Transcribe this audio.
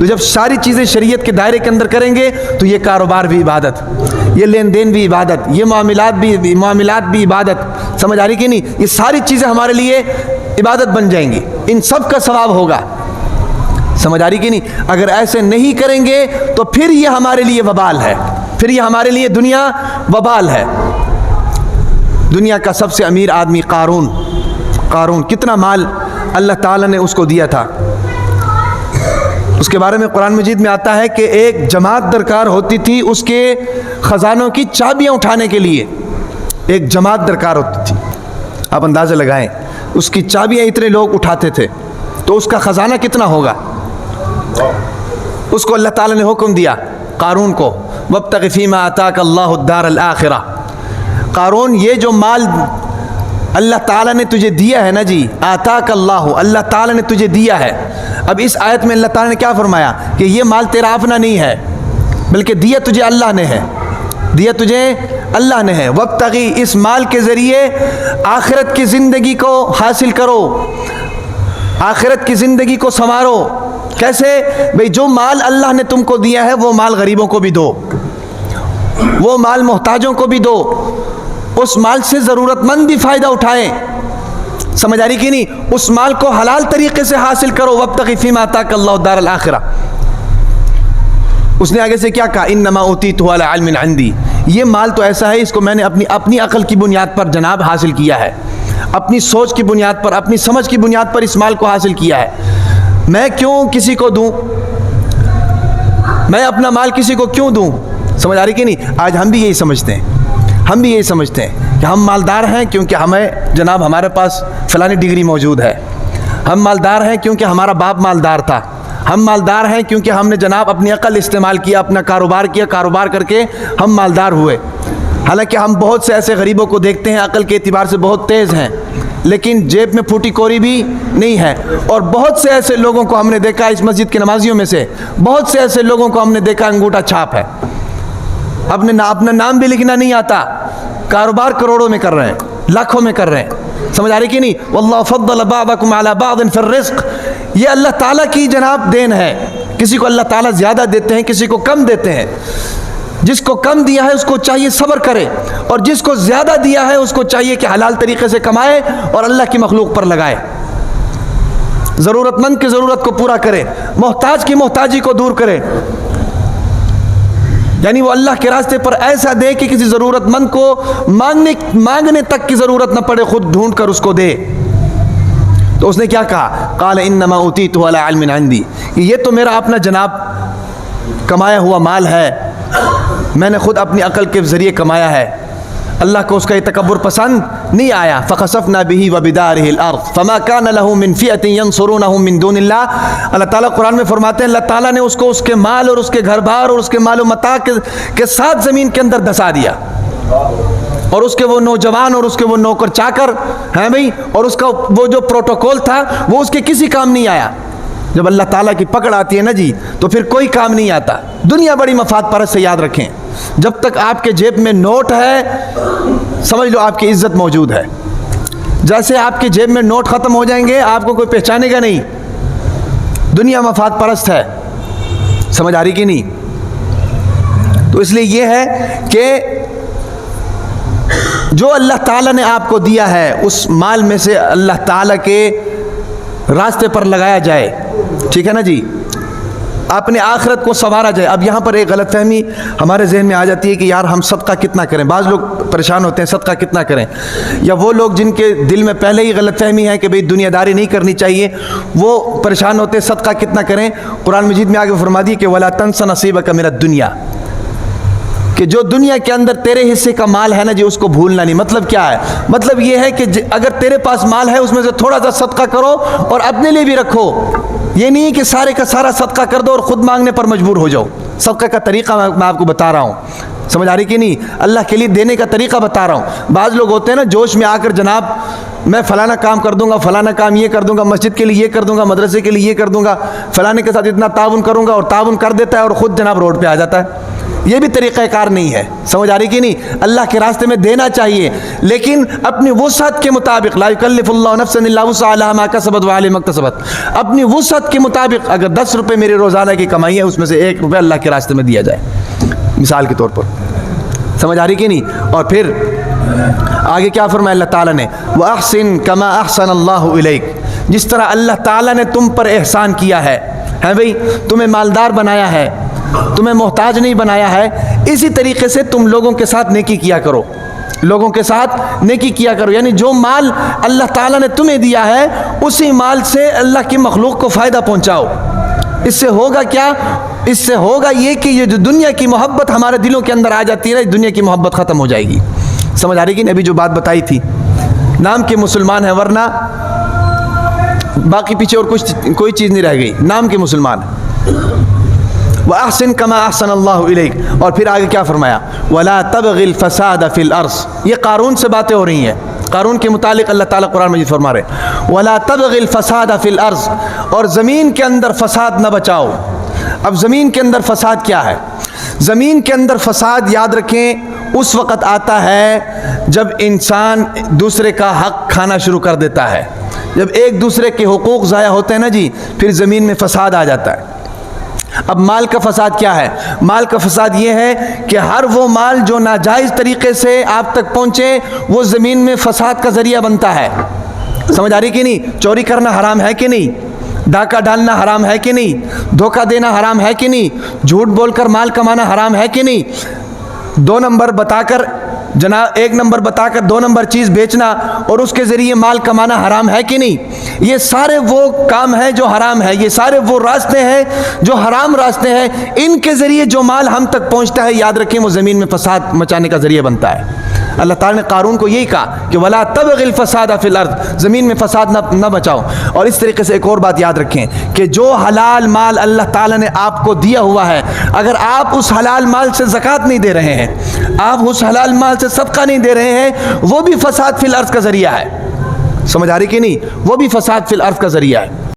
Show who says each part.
Speaker 1: تو جب ساری چیزیں شریعت کے دائرے کے اندر کریں گے تو یہ کاروبار بھی عبادت، یہ لین دین بھی عبادت، یہ معاملات بھی عبادت، سمجھ آ رہی کہ نہیں؟ یہ ساری چیزیں ہمارے لیے عبادت بن جائیں گی، ان سب کا ثواب ہوگا، سمجھ آ رہی کہ نہیں؟ اگر ایسے نہیں کریں گے تو پھر یہ ہمارے لیے وبال ہے، پھر یہ ہمارے لیے دنیا وبال ہے۔ دنیا کا سب سے امیر آدمی قارون کتنا مال اللہ تعالیٰ نے اس کو دیا تھا، اس کے بارے میں قرآن مجید میں آتا ہے کہ ایک جماعت درکار ہوتی تھی اس کے خزانوں کی چابیاں اٹھانے کے لیے، ایک جماعت درکار ہوتی تھی، آپ اندازہ لگائیں اس کی چابیاں اتنے لوگ اٹھاتے تھے تو اس کا خزانہ کتنا ہوگا۔ اس کو اللہ تعالیٰ نے حکم دیا قارون کو، وابتغ فیما آتاک اللہ الدار الآخرہ، قارون یہ جو مال اللہ تعالیٰ نے تجھے دیا ہے نا جی، آتاک اللہ تعالیٰ نے تجھے دیا ہے۔ اب اس آیت میں اللہ تعالیٰ نے کیا فرمایا کہ یہ مال تیرا اپنا نہیں ہے بلکہ دیا تجھے اللہ نے ہے، دیا تجھے اللہ نے ہے۔ وابتغی، اس مال کے ذریعے آخرت کی زندگی کو حاصل کرو، آخرت کی زندگی کو سنوارو۔ کیسے بھئی؟ جو مال اللہ نے تم کو دیا ہے وہ مال غریبوں کو بھی دو، وہ مال محتاجوں کو بھی دو، اس مال سے ضرورت مند بھی فائدہ اٹھائیں، سمجھ آ رہی کہ نہیں؟ اس مال کو حلال طریقے سے حاصل کرو۔ وابتغ فیما آتاک اللہ الدار الآخرہ۔ اس نے آگے سے کیا کہا؟ انما اوتیتہ علی علم عندی، یہ مال تو ایسا ہے اس کو میں نے اپنی عقل کی بنیاد پر جناب حاصل کیا ہے، اپنی سوچ کی بنیاد پر، اپنی سمجھ کی بنیاد پر اس مال کو حاصل کیا ہے۔ میں کیوں کسی کو دوں؟ میں اپنا مال کسی کو کیوں دوں؟ سمجھ آ رہی کہ نہیں؟ آج ہم بھی یہی سمجھتے ہیں، ہم بھی یہی سمجھتے ہیں کہ ہم مالدار ہیں کیونکہ ہمیں جناب ہمارے پاس فلانی ڈگری موجود ہے، ہم مالدار ہیں کیونکہ ہمارا باپ مالدار تھا، ہم مالدار ہیں کیونکہ ہم نے جناب اپنی عقل استعمال کیا، اپنا کاروبار کیا، کاروبار کر کے ہم مالدار ہوئے۔ حالانکہ ہم بہت سے ایسے غریبوں کو دیکھتے ہیں عقل کے اعتبار سے بہت تیز ہیں لیکن جیب میں پھوٹی کوری بھی نہیں ہے، اور بہت سے ایسے لوگوں کو ہم نے دیکھا اس مسجد کے نمازیوں میں سے بہت سے ایسے لوگوں کو ہم نے دیکھا انگوٹھا چھاپ ہے، اپنا نام بھی لکھنا نہیں آتا، کاروبار کروڑوں میں کر رہے ہیں، لاکھوں میں کر رہے ہیں، سمجھ آ رہی کہ نہیں؟ واللہ فضل بعضکم علی بعض فی الرزق، یہ اللہ تعالیٰ کی جناب دین ہے، کسی کو اللہ تعالیٰ زیادہ دیتے ہیں، کسی کو کم دیتے ہیں، جس کو کم دیا ہے اس کو چاہیے صبر کرے، اور جس کو زیادہ دیا ہے اس کو چاہیے کہ حلال طریقے سے کمائے اور اللہ کی مخلوق پر لگائے، ضرورت مند کی ضرورت کو پورا کرے، محتاج کی محتاجی کو دور کرے، یعنی وہ اللہ کے راستے پر ایسا دے کہ کسی ضرورت مند کو مانگنے تک کی ضرورت نہ پڑے، خود ڈھونڈ کر اس کو دے۔ تو اس نے کیا کہا؟ قال انما اوتیتہ علی علم عندی، یہ تو میرا اپنا جناب کمایا ہوا مال ہے، میں نے خود اپنی عقل کے ذریعے کمایا ہے، اللہ کو اس کا یہ تکبر پسند نہیں آیا۔ فخسفنا به وبداره الارض فما كان له من فئة ينصرونه من دون الله، اللہ تعالیٰ قرآن میں فرماتے ہیں اللہ تعالیٰ نے اس کو اس کے مال اور اس کے گھر بار اور اس کے مال و متاع کے ساتھ زمین کے اندر دھسا دیا، اور اس کے وہ نوجوان اور اس کے وہ نوکر چاکر ہیں بھائی، اور اس کا وہ جو پروٹوکول تھا وہ اس کے کسی کام نہیں آیا۔ جب اللہ تعالیٰ کی پکڑ آتی ہے نا جی تو پھر کوئی کام نہیں آتا۔ دنیا بڑی مفاد پرست سے، یاد رکھیں، جب تک آپ کے جیب میں نوٹ ہے سمجھ لو آپ کی عزت موجود ہے، جیسے آپ کے جیب میں نوٹ ختم ہو جائیں گے آپ کو کوئی پہچانے گا نہیں۔ دنیا مفاد پرست ہے، سمجھ آ رہی کہ نہیں؟ تو اس لیے یہ ہے کہ جو اللہ تعالیٰ نے آپ کو دیا ہے اس مال میں سے اللہ تعالیٰ کے راستے پر لگایا جائے، ٹھیک ہے نا جی، اپنے آخرت کو سنوارا جائے۔ اب یہاں پر ایک غلط فہمی ہمارے ذہن میں آ جاتی ہے کہ یار ہم صدقہ کتنا کریں، بعض لوگ پریشان ہوتے ہیں صدقہ کتنا کریں، یا وہ لوگ جن کے دل میں پہلے ہی غلط فہمی ہے کہ بھئی دنیا داری نہیں کرنی چاہیے وہ پریشان ہوتے ہیں صدقہ کتنا کریں۔ قرآن مجید میں آگے فرما دی کہ وَلَا تَنْسَ نَصِيبَكَ مِنَ الدُّنْيَا، کہ جو دنیا کے اندر تیرے حصے کا مال ہے نا جی اس کو بھولنا نہیں۔ مطلب کیا ہے؟ مطلب یہ ہے کہ اگر تیرے پاس مال ہے اس میں سے تھوڑا سا صدقہ کرو اور اپنے لیے بھی رکھو، یہ نہیں کہ سارے کا سارا صدقہ کر دو اور خود مانگنے پر مجبور ہو جاؤ۔ صدقہ کا طریقہ میں آپ کو بتا رہا ہوں، سمجھ آ رہی کہ نہیں؟ اللہ کے لیے دینے کا طریقہ بتا رہا ہوں۔ بعض لوگ ہوتے ہیں نا جوش میں آ کر جناب میں فلانا کام کر دوں گا، فلانا کام یہ کر دوں گا، مسجد کے لیے یہ کر دوں گا، مدرسے کے لیے یہ کر دوں گا، فلانے کے ساتھ اتنا تعاون کروں گا، اور تعاون کر دیتا ہے اور خود جناب روڈ پہ آ جاتا ہے۔ یہ بھی طریقہ کار نہیں ہے. سمجھ آ رہی کہ نہیں؟ اللہ کے راستے میں دینا چاہیے لیکن اپنی وسعت کے مطابق. لا یکلف اللہ نفسا الا وسعها ما کسبت وعلیہا ما اکتسبت. اپنی وسعت کے مطابق اگر 10 روپے میری روزانہ کی کمائی ہے اس میں سے 1 روپے اللہ کے راستے میں دیا جائے مثال کے طور پر. سمجھ آ رہی کہ نہیں؟ اور پھر آگے کیا فرمایا اللہ تعالیٰ نے؟ وَأَحْسِن كَمَا أَحْسَنَ اللَّهُ إِلَيْكَ. جس طرح اللہ تعالیٰ نے تم پر احسان کیا ہے بھئی، تمہیں مالدار بنایا ہے، تمہیں محتاج نہیں بنایا ہے، اسی طریقے سے تم لوگوں کے ساتھ نیکی کیا کرو. لوگوں کے ساتھ نیکی کیا کرو، یعنی جو مال اللہ تعالیٰ نے تمہیں دیا ہے اسی مال سے اللہ کی مخلوق کو فائدہ پہنچاؤ. اس سے ہوگا کیا؟ اس سے ہوگا یہ کہ یہ جو دنیا کی محبت ہمارے دلوں کے اندر آ جاتی ہے، دنیا کی محبت ختم ہو جائے گی. سمجھ آ رہی کہ ابھی جو بات بتائی تھی، نام کے مسلمان ہیں ورنہ باقی پیچھے اور کوئی چیز نہیں رہ گئی، نام کے مسلمان. وَأَحْسِن كَمَا أَحْسَنَ اللَّهُ إِلَيْكَ. اور پھر آگے کیا فرمایا؟ وَلَا تَبْغِ الْفَسَادَ فِي الْأَرْضِ. یہ قارون سے باتیں ہو رہی ہیں. قارون کے متعلق اللہ تعالیٰ قرآن مجید فرما رہے وَلَا تَبْغِ الْفَسَادَ فِي الْأَرْضِ. اور زمین کے اندر فساد نہ بچاؤ. اب زمین کے اندر فساد کیا ہے؟ زمین کے اندر فساد یاد رکھیں اس وقت آتا ہے جب انسان دوسرے کا حق کھانا شروع کر دیتا ہے. جب ایک دوسرے کے حقوق ضائع ہوتے ہیں نا جی، پھر زمین میں فساد آ جاتا ہے. اب مال کا فساد کیا ہے؟ مال کا فساد یہ ہے کہ ہر وہ مال جو ناجائز طریقے سے آپ تک پہنچے وہ زمین میں فساد کا ذریعہ بنتا ہے. سمجھ آ رہی کہ نہیں؟ چوری کرنا حرام ہے کہ نہیں؟ ڈاکہ ڈالنا حرام ہے کہ نہیں؟ دھوکہ دینا حرام ہے کہ نہیں؟ جھوٹ بول کر مال کمانا حرام ہے کہ نہیں؟ 2 نمبر بتا کر جناب 1 نمبر بتا کر 2 نمبر چیز بیچنا اور اس کے ذریعے مال کمانا حرام ہے کہ نہیں؟ یہ سارے وہ کام ہیں جو حرام ہے، یہ سارے وہ راستے ہیں جو حرام راستے ہیں. ان کے ذریعے جو مال ہم تک پہنچتا ہے یاد رکھیں وہ زمین میں فساد مچانے کا ذریعہ بنتا ہے. اللہ تعالیٰ نے قارون کو یہی کہا کہ وَلَا تَبْغِ الْفَسَادَ فِي الْأَرْضِ. زمین میں فساد نہ بچاؤ. اور اس طریقے سے ایک اور بات یاد رکھیں کہ جو حلال مال اللہ تعالیٰ نے آپ کو دیا ہوا ہے، اگر آپ اس حلال مال سے زکوٰۃ نہیں دے رہے ہیں، آپ اس حلال مال سے صدقہ نہیں دے رہے ہیں، وہ بھی فساد فی الارض کا ذریعہ ہے. سمجھ آ رہی کہ نہیں؟ وہ بھی فساد فی الارض کا ذریعہ ہے.